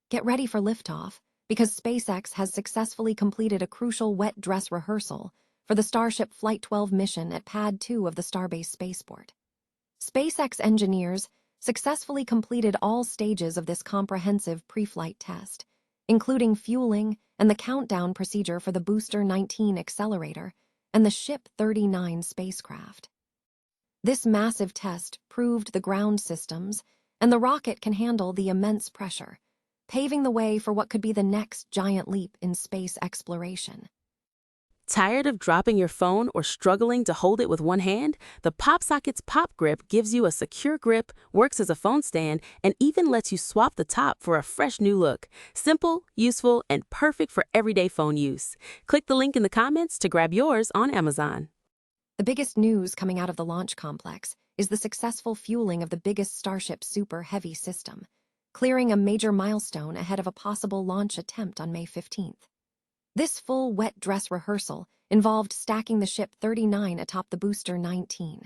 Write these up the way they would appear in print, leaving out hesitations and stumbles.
Get ready for liftoff, because SpaceX has successfully completed a crucial wet dress rehearsal for the Starship Flight 12 mission at Pad 2 of the Starbase Spaceport. SpaceX engineers successfully completed all stages of this comprehensive pre-flight test, including fueling and the countdown procedure for the Booster 19 accelerator and the Ship 39 spacecraft. This massive test proved the ground systems and the rocket can handle the immense pressure, paving the way for what could be the next giant leap in space exploration. Tired of dropping your phone or struggling to hold it with one hand? The PopSocket's Pop Grip gives you a secure grip, works as a phone stand, and even lets you swap the top for a fresh new look. Simple, useful, and perfect for everyday phone use. Click the link in the comments to grab yours on Amazon. The biggest news coming out of the launch complex is the successful fueling of the biggest Starship Super Heavy system, clearing a major milestone ahead of a possible launch attempt on May 15th. This full wet dress rehearsal involved stacking the Ship 39 atop the Booster 19,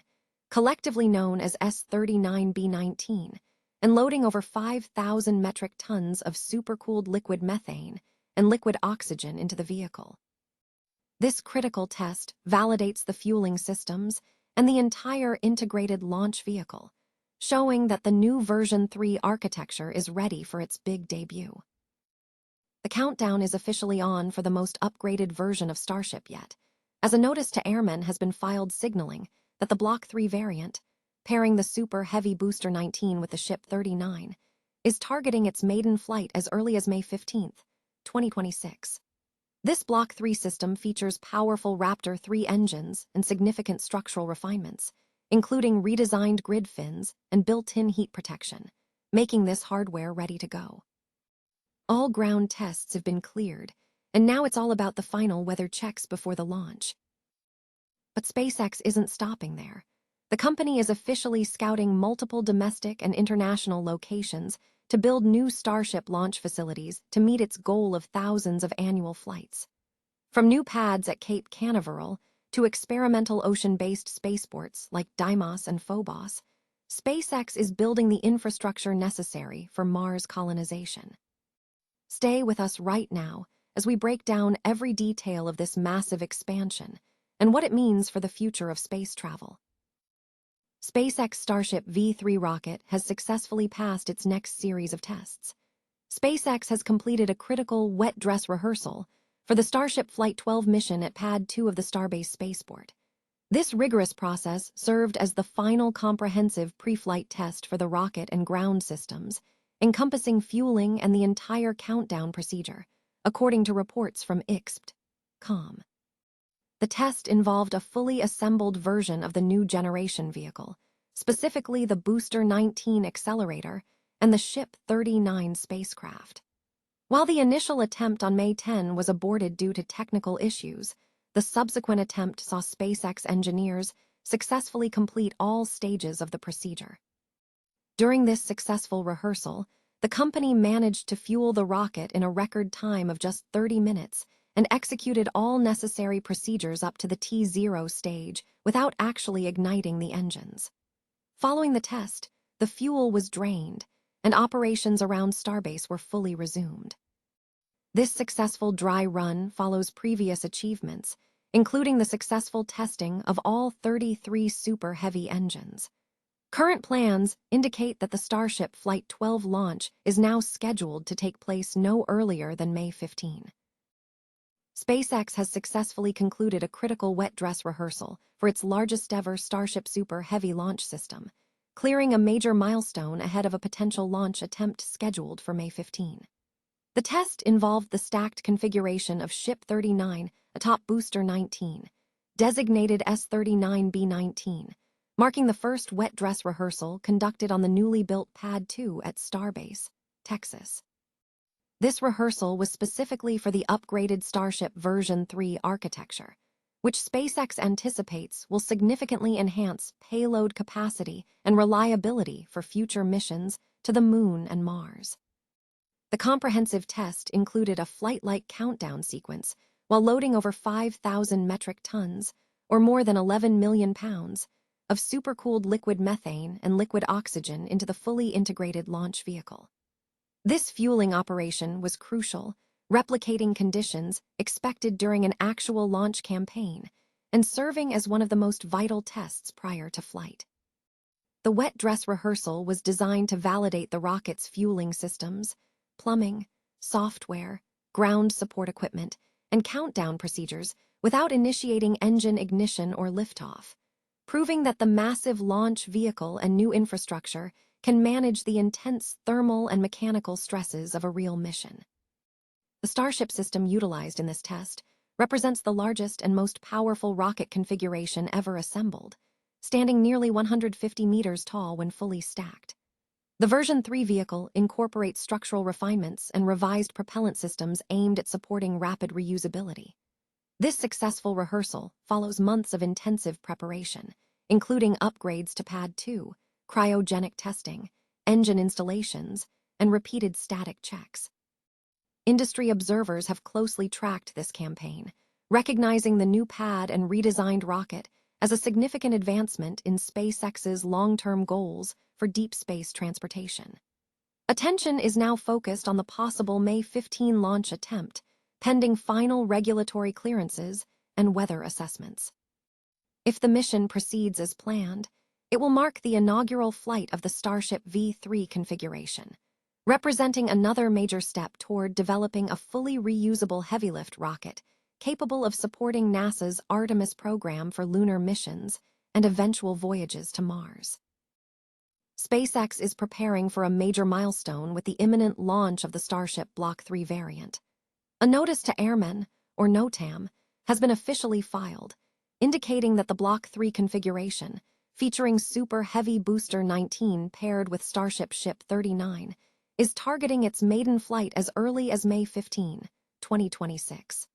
collectively known as S39B19, and loading over 5,000 metric tons of supercooled liquid methane and liquid oxygen into the vehicle. This critical test validates the fueling systems and the entire integrated launch vehicle, showing that the new version 3 architecture is ready for its big debut. The countdown is officially on for the most upgraded version of Starship yet, as a notice to airmen has been filed signaling that the Block 3 variant, pairing the Super Heavy Booster 19 with the Ship 39, is targeting its maiden flight as early as May 15, 2026. This Block 3 system features powerful Raptor 3 engines and significant structural refinements, including redesigned grid fins and built-in heat protection, making this hardware ready to go. All ground tests have been cleared, and now it's all about the final weather checks before the launch. But SpaceX isn't stopping there. The company is officially scouting multiple domestic and international locations to build new Starship launch facilities to meet its goal of thousands of annual flights. From new pads at Cape Canaveral to experimental ocean-based spaceports like Deimos and Phobos, SpaceX is building the infrastructure necessary for Mars colonization. Stay with us right now as we break down every detail of this massive expansion and what it means for the future of space travel. SpaceX Starship V3 rocket has successfully passed its next series of tests. SpaceX has completed a critical wet dress rehearsal for the Starship Flight 12 mission at Pad 2 of the Starbase Spaceport. This rigorous process served as the final comprehensive pre-flight test for the rocket and ground systems, encompassing fueling and the entire countdown procedure, according to reports from IXPT.com. The test involved a fully assembled version of the new generation vehicle, specifically the Booster 19 accelerator and the Ship 39 spacecraft. While the initial attempt on May 10 was aborted due to technical issues, the subsequent attempt saw SpaceX engineers successfully complete all stages of the procedure. During this successful rehearsal, the company managed to fuel the rocket in a record time of just 30 minutes and executed all necessary procedures up to the T0 stage without actually igniting the engines. Following the test, the fuel was drained, and operations around Starbase were fully resumed. This successful dry run follows previous achievements, including the successful testing of all 33 Super Heavy engines. Current plans indicate that the Starship Flight 12 launch is now scheduled to take place no earlier than May 15. SpaceX has successfully concluded a critical wet dress rehearsal for its largest-ever Starship Super Heavy launch system, clearing a major milestone ahead of a potential launch attempt scheduled for May 15. The test involved the stacked configuration of Ship 39 atop Booster 19, designated S39B19, marking the first wet dress rehearsal conducted on the newly built Pad 2 at Starbase, Texas. This rehearsal was specifically for the upgraded Starship version 3 architecture, which SpaceX anticipates will significantly enhance payload capacity and reliability for future missions to the Moon and Mars. The comprehensive test included a flight-like countdown sequence while loading over 5,000 metric tons, or more than 11 million pounds, of supercooled liquid methane and liquid oxygen into the fully integrated launch vehicle. This fueling operation was crucial, replicating conditions expected during an actual launch campaign and serving as one of the most vital tests prior to flight. The wet dress rehearsal was designed to validate the rocket's fueling systems, plumbing, software, ground support equipment, and countdown procedures without initiating engine ignition or liftoff, proving that the massive launch vehicle and new infrastructure can manage the intense thermal and mechanical stresses of a real mission. The Starship system utilized in this test represents the largest and most powerful rocket configuration ever assembled, standing nearly 150 meters tall when fully stacked. The version 3 vehicle incorporates structural refinements and revised propellant systems aimed at supporting rapid reusability. This successful rehearsal follows months of intensive preparation, including upgrades to Pad 2, cryogenic testing, engine installations, and repeated static checks. Industry observers have closely tracked this campaign, recognizing the new pad and redesigned rocket as a significant advancement in SpaceX's long-term goals for deep space transportation. Attention is now focused on the possible May 15 launch attempt, pending final regulatory clearances and weather assessments. If the mission proceeds as planned, it will mark the inaugural flight of the Starship V3 configuration, representing another major step toward developing a fully reusable heavy-lift rocket capable of supporting NASA's Artemis program for lunar missions and eventual voyages to Mars. SpaceX is preparing for a major milestone with the imminent launch of the Starship Block 3 variant. A Notice to Airmen, or NOTAM, has been officially filed, indicating that the Block 3 configuration, featuring Super Heavy Booster 19 paired with Starship Ship 39, is targeting its maiden flight as early as May 15, 2026.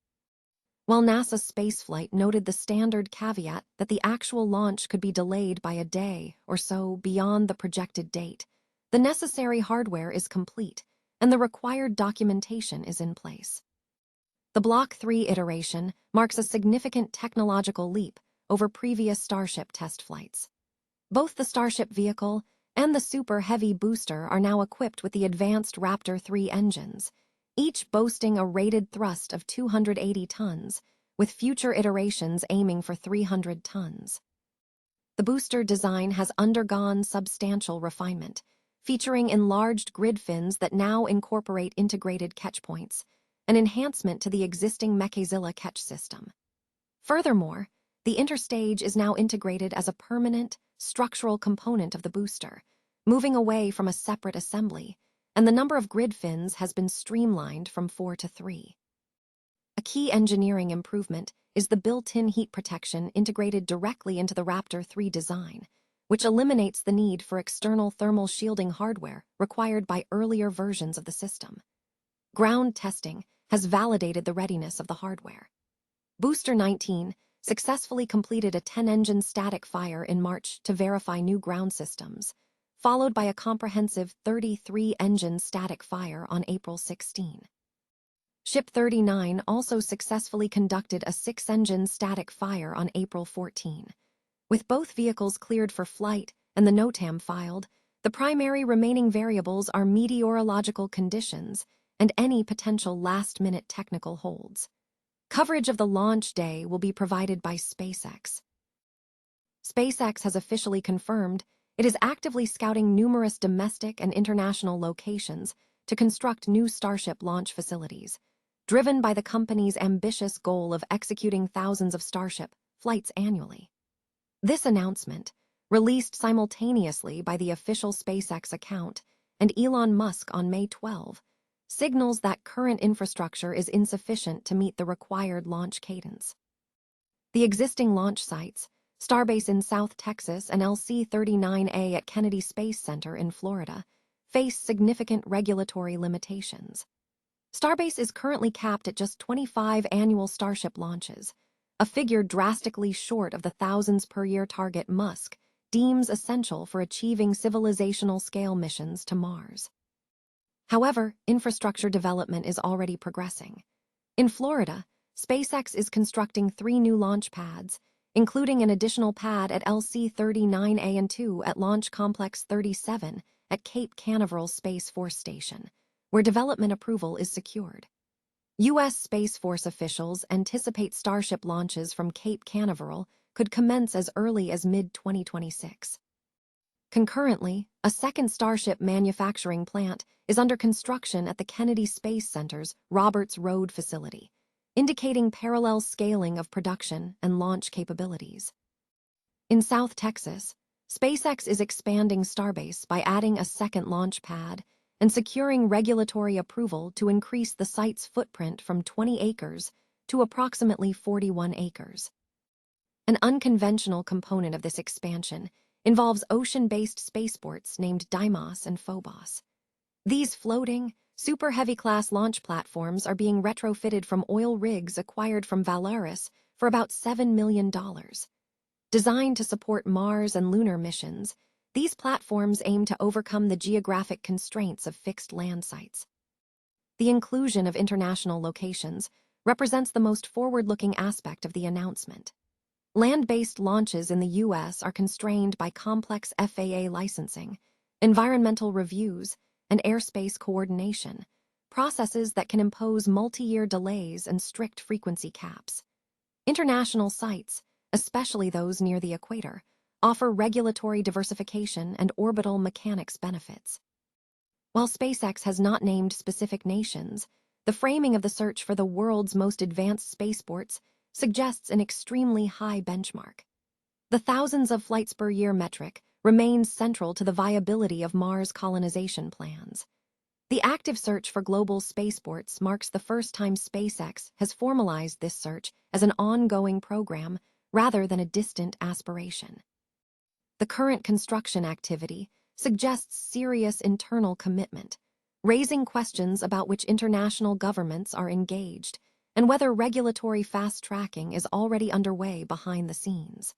While NASA's spaceflight noted the standard caveat that the actual launch could be delayed by a day or so beyond the projected date, the necessary hardware is complete and the required documentation is in place. The Block 3 iteration marks a significant technological leap over previous Starship test flights. Both the Starship vehicle and the Super Heavy booster are now equipped with the advanced Raptor 3 engines, each boasting a rated thrust of 280 tons, with future iterations aiming for 300 tons. The booster design has undergone substantial refinement, featuring enlarged grid fins that now incorporate integrated catch points, an enhancement to the existing Mechazilla catch system. Furthermore, the interstage is now integrated as a permanent, structural component of the booster, moving away from a separate assembly, and the number of grid fins has been streamlined from 4 to 3. A key engineering improvement is the built-in heat protection integrated directly into the Raptor 3 design, which eliminates the need for external thermal shielding hardware required by earlier versions of the system. Ground testing has validated the readiness of the hardware. Booster 19 successfully completed a 10-engine static fire in March to verify new ground systems, followed by a comprehensive 33-engine static fire on April 16. Ship 39 also successfully conducted a 6-engine static fire on April 14. With both vehicles cleared for flight and the NOTAM filed, the primary remaining variables are meteorological conditions and any potential last-minute technical holds. Coverage of the launch day will be provided by SpaceX. SpaceX has officially confirmed it is actively scouting numerous domestic and international locations to construct new Starship launch facilities, driven by the company's ambitious goal of executing thousands of Starship flights annually. This announcement, released simultaneously by the official SpaceX account and Elon Musk on May 12, signals that current infrastructure is insufficient to meet the required launch cadence. The existing launch sites, Starbase in South Texas and LC-39A at Kennedy Space Center in Florida, face significant regulatory limitations. Starbase is currently capped at just 25 annual Starship launches, a figure drastically short of the thousands per year target Musk deems essential for achieving civilizational-scale missions to Mars. However, infrastructure development is already progressing. In Florida, SpaceX is constructing 3 new launch pads, including an additional pad at LC-39A and 2 at Launch Complex 37 at Cape Canaveral Space Force Station, where development approval is secured. U.S. Space Force officials anticipate Starship launches from Cape Canaveral could commence as early as mid-2026. Concurrently, a second Starship manufacturing plant is under construction at the Kennedy Space Center's Roberts Road facility, indicating parallel scaling of production and launch capabilities. In South Texas, SpaceX is expanding Starbase by adding a second launch pad and securing regulatory approval to increase the site's footprint from 20 acres to approximately 41 acres. An unconventional component of this expansion involves ocean-based spaceports named Deimos and Phobos. These floating, super heavy-class launch platforms are being retrofitted from oil rigs acquired from Valaris for about $7 million. Designed to support Mars and lunar missions, these platforms aim to overcome the geographic constraints of fixed land sites. The inclusion of international locations represents the most forward-looking aspect of the announcement. Land-based launches in the U.S. are constrained by complex FAA licensing, environmental reviews, and airspace coordination, processes that can impose multi-year delays and strict frequency caps. International sites, especially those near the equator, offer regulatory diversification and orbital mechanics benefits. While SpaceX has not named specific nations, the framing of the search for the world's most advanced spaceports suggests an extremely high benchmark. The thousands of flights per year metric remains central to the viability of Mars colonization plans. The active search for global spaceports marks the first time SpaceX has formalized this search as an ongoing program rather than a distant aspiration. The current construction activity suggests serious internal commitment, raising questions about which international governments are engaged and whether regulatory fast-tracking is already underway behind the scenes.